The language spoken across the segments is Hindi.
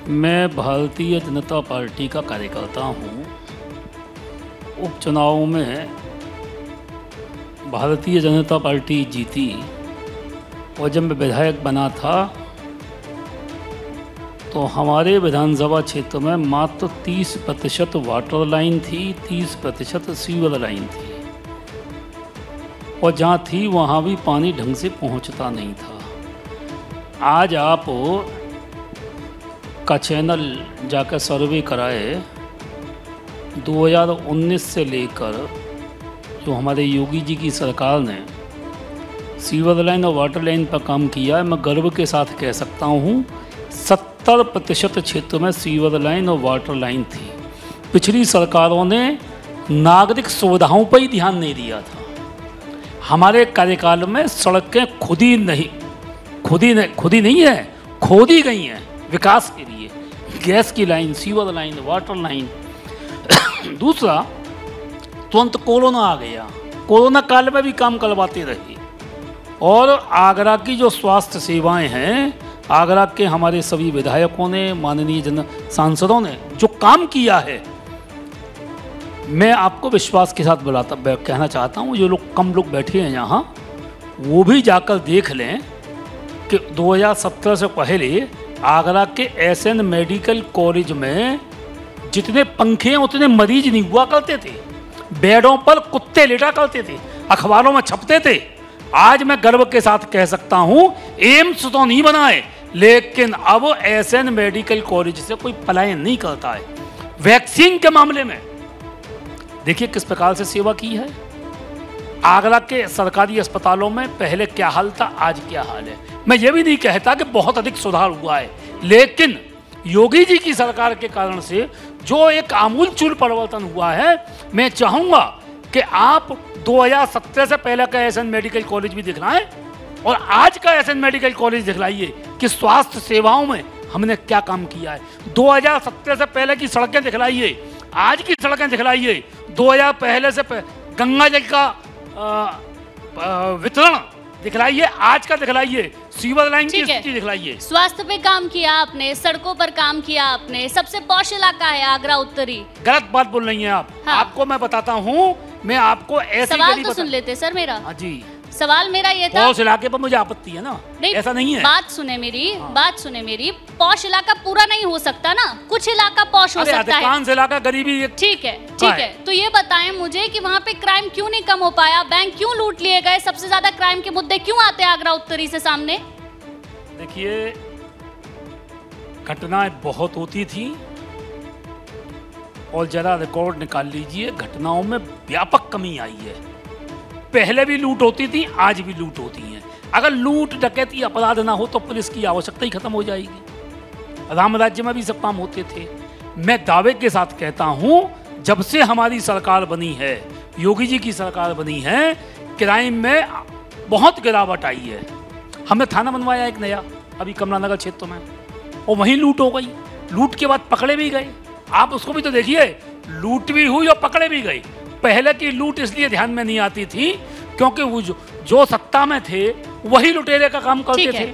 मैं भारतीय जनता पार्टी का कार्यकर्ता हूँ। उपचुनाव में भारतीय जनता पार्टी जीती और जब मैं विधायक बना था तो हमारे विधानसभा क्षेत्र में मात्र 30% वाटर लाइन थी, 30% सीवर लाइन थी और जहाँ थी वहाँ भी पानी ढंग से पहुँचता नहीं था। आज आप का चैनल जाकर सर्वे कराए 2019 से लेकर जो हमारे योगी जी की सरकार ने सीवर लाइन और वाटर लाइन पर काम किया है, मैं गर्व के साथ कह सकता हूँ 70% क्षेत्र में सीवर लाइन और वाटर लाइन थी। पिछली सरकारों ने नागरिक सुविधाओं पर ही ध्यान नहीं दिया था। हमारे कार्यकाल में सड़कें खोदी नहीं है, खोदी गई हैं विकास के लिए, गैस की line, sewer line, water line. दूसरा, तुरंत कोरोना आ गया, कोरोना काल में भी काम करवाते रहे और आगरा की जो स्वास्थ्य सेवाएं हैं, आगरा के हमारे सभी विधायकों ने, माननीय सांसदों ने जो काम किया है, मैं आपको विश्वास के साथ कहना चाहता हूँ, जो लोग कम लोग बैठे हैं यहाँ वो भी जाकर देख लें कि 2017 से पहले आगरा के एसएन मेडिकल कॉलेज में जितने पंखे उतने मरीज नहीं हुआ करते थे, बेडों पर कुत्ते लेटा करते थे, अखबारों में छपते थे। आज मैं गर्व के साथ कह सकता हूं एम्स तो नहीं बनाए, लेकिन अब एसएन मेडिकल कॉलेज से कोई पलायन नहीं करता है। वैक्सीन के मामले में देखिए किस प्रकार से सेवा की है। आगरा के सरकारी अस्पतालों में पहले क्या हाल था, आज क्या हाल है। मैं ये भी नहीं कहता कि बहुत अधिक सुधार हुआ है, लेकिन योगी जी की सरकार के कारण से जो एक आमूलचूल परिवर्तन हुआ है, मैं चाहूँगा कि आप 2017 से पहले का एसएन मेडिकल कॉलेज भी दिखलाएं और आज का एसएन मेडिकल कॉलेज दिखलाइए कि स्वास्थ्य सेवाओं में हमने क्या काम किया है। 2017 से पहले की सड़कें दिखलाइए, आज की सड़कें दिखलाइए। 2000 पहले से गंगा जल का वितरण दिखलाइए, आज का दिखलाइए, सीवर लाइन की स्थिति दिखलाइए। स्वास्थ्य पे काम किया आपने, सड़कों पर काम किया आपने, सबसे पॉश इलाका है आगरा उत्तरी। गलत बात बोल रही हैं आप। हाँ। आपको मैं बताता हूँ, मैं आपको ऐसी सवाल तो सुन लेते सर मेरा। हाँ जी, सवाल मेरा ये था, पॉश इलाके पर मुझे आपत्ति है ना, ऐसा नहीं है। बात सुने मेरी, हाँ। बात सुने मेरी। पॉश इलाका पूरा नहीं हो सकता ना, कुछ इलाका पॉश हो सकता है। अधिकांश इलाका गरीबी। ठीक है, ठीक है। तो ये बताएं मुझे कि वहाँ पे क्राइम क्यों नहीं कम हो पाया, बैंक क्यों लूट लिए गए, सबसे ज्यादा क्राइम के मुद्दे क्यों आते हैं आगरा उत्तरी से सामने? देखिए, घटनाएं बहुत होती थी और जरा रिकॉर्ड निकाल लीजिए, घटनाओं में व्यापक कमी आई है। पहले भी लूट होती थी, आज भी लूट होती हैं। अगर लूट डकैती अपराध ना हो तो पुलिस की आवश्यकता ही खत्म हो जाएगी। राम राज्य में भी सब काम होते थे। मैं दावे के साथ कहता हूं, जब से हमारी सरकार बनी है, योगी जी की सरकार बनी है, क्राइम में बहुत गिरावट आई है। हमने थाना बनवाया एक नया अभी कमलानगर क्षेत्र में, और वहीं लूट हो गई। लूट के बाद पकड़े भी गए। आप उसको भी तो देखिए, लूट भी हुई और पकड़े भी गए। पहले की लूट इसलिए ध्यान में नहीं आती थी क्योंकि वो जो सत्ता में थे वही लुटेरे का काम करते थे।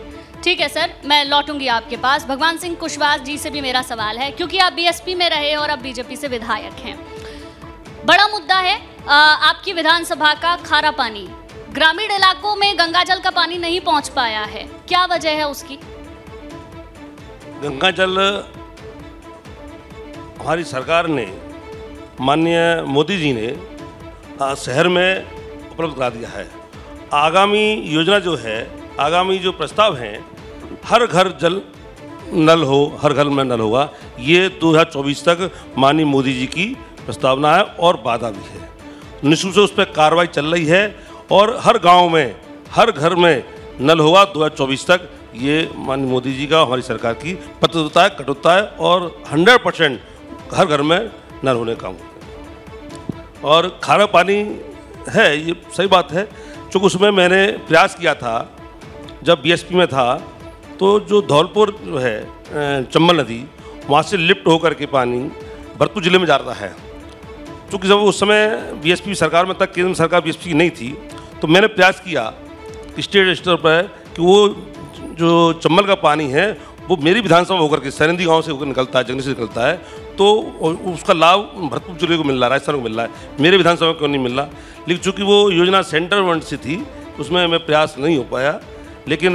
ठीक है सर, मैं लौटूंगी आपके पास। भगवान सिंह कुशवाहा जी से भी मेरा सवाल है, क्योंकि आप बीएसपी में रहे और अब बीजेपी से विधायक हैं। बड़ा मुद्दा है आपकी विधानसभा का खारा पानी। ग्रामीण इलाकों में गंगाजल का पानी नहीं पहुंच पाया है, क्या वजह है उसकी? गंगाजल हमारी सरकार ने, माननीय मोदी जी ने शहर में उपलब्ध करा दिया है। आगामी योजना जो है, आगामी जो प्रस्ताव हैं, हर घर जल नल हो, हर घर में नल होगा, ये 2024 तक माननीय मोदी जी की प्रस्तावना है और वादा भी है। निश्चित से उस पर कार्रवाई चल रही है और हर गांव में, हर घर में नल होगा 2024 तक। ये माननीय मोदी जी का, हमारी सरकार की प्रतिबद्धता है, कठोरता है और 100% हर घर में नल होने का। और खारा पानी है, ये सही बात है। चूँकि उसमें मैंने प्रयास किया था जब बीएसपी में था, तो जो धौलपुर जो है चंबल नदी, वहाँ से लिफ्ट होकर के पानी भरतपुर जिले में जाता है। चूँकि जब उस समय बीएसपी सरकार में तक, केंद्र सरकार बीएसपी की नहीं थी, तो मैंने प्रयास किया स्टेट स्तर पर कि वो जो चंबल का पानी है वो मेरी विधानसभा होकर के सरंदी गांव से होकर निकलता है, जंगली से निकलता है, तो उसका लाभ भरतपुर जिले को मिल रहा है, राजस्थान को मिल रहा है, मेरे विधानसभा को नहीं मिल रहा। लेकिन चूँकि वो योजना सेंट्रल फंड से थी, उसमें मैं प्रयास नहीं हो पाया। लेकिन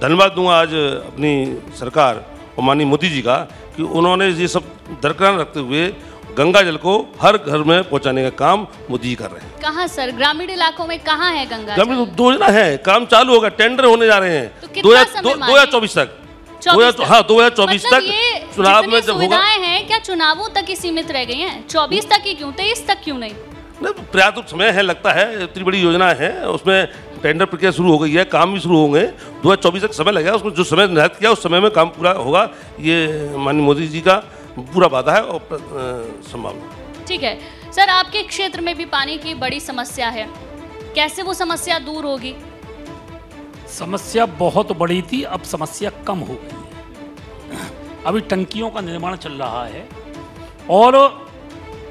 धन्यवाद दूंगा आज अपनी सरकार और माननीय मोदी जी का कि उन्होंने ये सब दरकिनार रखते हुए गंगा जल को हर घर में पहुंचाने का काम मोदी जी कर रहे हैं। कहाँ सर, ग्रामीण इलाकों में कहाँ है गंगा जल? ग्रामीण योजना है, काम चालू होगा, टेंडर होने जा रहे हैं तो कितना समय 2024 तक। 2024 तक चुनाव में जब होगा। हैं क्या चुनावों तक ही सीमित रह गई हैं? 24 तक ही क्यों, 23 तक क्यों नहीं? पर्याप्त समय है, लगता है इतनी बड़ी योजना है, उसमें टेंडर प्रक्रिया शुरू हो गई है, काम भी शुरू होंगे। 2024 तक समय लगेगा, उसमें जो समय निर्धारित किया उस समय में काम पूरा होगा, ये माननीय मोदी जी का पूरा वादा है और संभावना। ठीक है सर, आपके क्षेत्र में भी पानी की बड़ी समस्या है, कैसे वो समस्या दूर होगी? समस्या बहुत बड़ी थी, अब समस्या कम हो गई है। अभी टंकियों का निर्माण चल रहा है और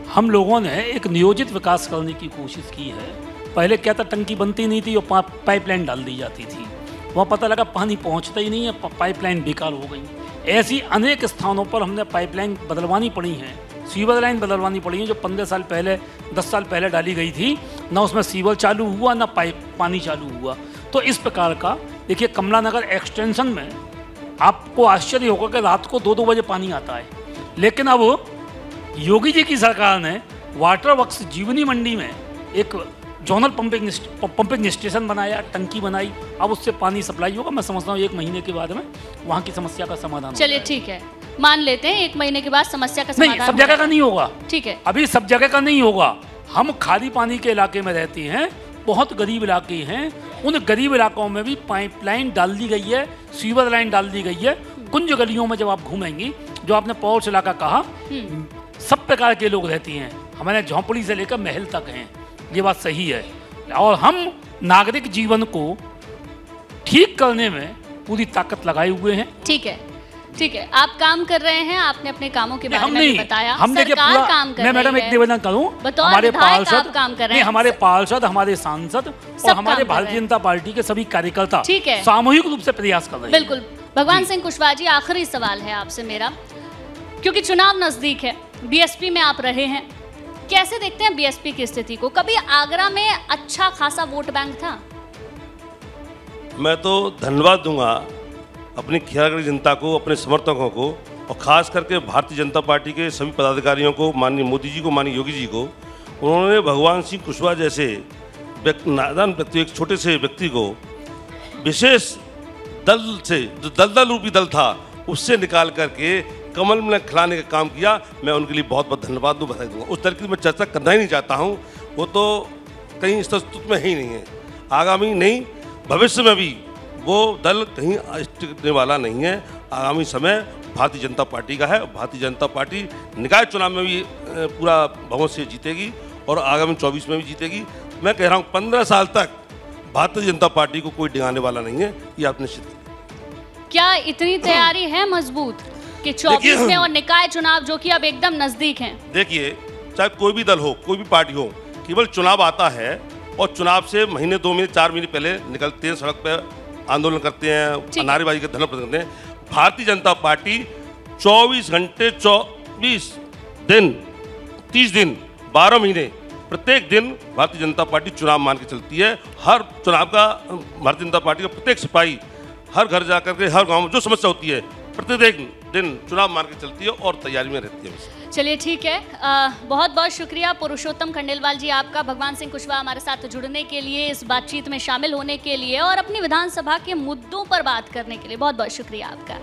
हम लोगों ने एक नियोजित विकास करने की कोशिश की है। पहले क्या था, टंकी बनती नहीं थी और पाइपलाइन डाल दी जाती थी, वहाँ पता लगा पानी पहुँचता ही नहीं है, पाइपलाइन बेकार हो गई। ऐसी अनेक स्थानों पर हमने पाइपलाइन बदलवानी पड़ी हैं, सीवर लाइन बदलवानी पड़ी है, जो 15 साल पहले 10 साल पहले डाली गई थी, ना उसमें सीवर चालू हुआ ना पानी चालू हुआ। तो इस प्रकार का देखिए, कमला नगर एक्सटेंशन में आपको आश्चर्य होगा कि रात को 2-2 बजे पानी आता है, लेकिन अब योगी जी की सरकार ने वाटर वर्क्स जीवनी मंडी में एक जोनल पंपिंग स्टेशन बनाया, टंकी बनाई, अब उससे पानी सप्लाई होगा। मैं समझता हूँ 1 महीने के बाद में वहाँ की समस्या का समाधान। चलिए ठीक है, मान लेते हैं 1 महीने के बाद समस्या का समाधान। नहीं, सब जगह का नहीं होगा। ठीक है, अभी सब जगह का नहीं होगा। हम खारी पानी के इलाके में रहते हैं, बहुत गरीब इलाके हैं, उन गरीब इलाकों में भी पाइपलाइन डाल दी गई है, सीवर लाइन डाल दी गई है। कुंज गलियों में जब आप घूमेंगी, जो आपने पौष इलाका कहा, सब प्रकार के लोग रहते हैं, हमारे झोंपड़ी से लेकर महल तक हैं, ये बात सही है। और हम नागरिक जीवन को ठीक करने में पूरी ताकत लगाए हुए हैं। ठीक है, ठीक है, आप काम कर रहे हैं, आपने अपने कामों के बारे में भी बताया। हम देखिए पूरा, काम कर मैं मैडम एक निवेदन करूं, हमारे पार्षद काम कर रहे हैं, हमारे पार्षद, हमारे सांसद और हमारे भारतीय जनता पार्टी के सभी कार्यकर्ता ठीक है सामूहिक रूप से प्रयास कर रहे हैं। बिल्कुल। भगवान सिंह कुशवाहा जी, आखिरी सवाल है आपसे मेरा, क्योंकि चुनाव नजदीक है, बीएसपी में आप रहे हैं, कैसे देखते हैं बीएसपी की स्थिति को? कभी आगरा में अच्छा खासा वोट बैंक था? मैं तो धन्यवाद दूंगा अपनी खियागढ़ जनता को, अपने समर्थकों को, और खास करके भारतीय जनता पार्टी के सभी पदाधिकारियों को, माननीय मोदी जी को, माननीय योगी जी को। उन्होंने भगवान सिंह कुशवाहा जैसे नादान व्यक्ति, एक छोटे से व्यक्ति को विशेष दल से, जो दलदल रूपी दल था, उससे निकाल करके कमल में खिलाने का काम किया। मैं उनके लिए बहुत बहुत धन्यवाद दूँ, बधाई दूंगा। उस तरह की मैं चर्चा करना ही नहीं चाहता हूँ, वो तो कहीं इस तस्तुत में ही नहीं है। आगामी नहीं, भविष्य में भी वो दल कहीं टिकने वाला नहीं है। आगामी समय भारतीय जनता पार्टी का है। भारतीय जनता पार्टी निकाय चुनाव में भी पूरा बहुमत से जीतेगी और आगामी 24 में भी जीतेगी। मैं कह रहा हूँ 15 साल तक भारतीय जनता पार्टी को कोई डिगाने वाला नहीं है, ये आप निश्चित करें। क्या इतनी तैयारी है मजबूत कि 24 में और निकाय चुनाव जो कि अब एकदम नजदीक हैं? देखिए, चाहे कोई भी दल हो, कोई भी पार्टी हो, केवल चुनाव आता है और चुनाव से महीने 2 महीने 4 महीने पहले निकलते हैं, सड़क पर आंदोलन करते हैं, नारेबाजी का धरना प्रदर्शन करते हैं। भारतीय जनता पार्टी 24 घंटे 24 दिन 30 दिन 12 महीने प्रत्येक दिन भारतीय जनता पार्टी चुनाव मान के चलती है। हर चुनाव का भारतीय जनता पार्टी का प्रत्येक सिपाही हर घर जाकर के, हर गांव में जो समस्या होती है, प्रत्येक दिन चुनाव मान के चलती है और तैयारी में रहती है। चलिए ठीक है, बहुत बहुत शुक्रिया पुरुषोत्तम खंडेलवाल जी आपका, भगवान सिंह कुशवाहा हमारे साथ जुड़ने के लिए, इस बातचीत में शामिल होने के लिए और अपनी विधानसभा के मुद्दों पर बात करने के लिए बहुत बहुत शुक्रिया आपका।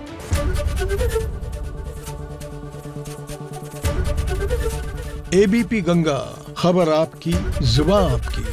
एबीपी गंगा, खबर आपकी, जुबान आपकी।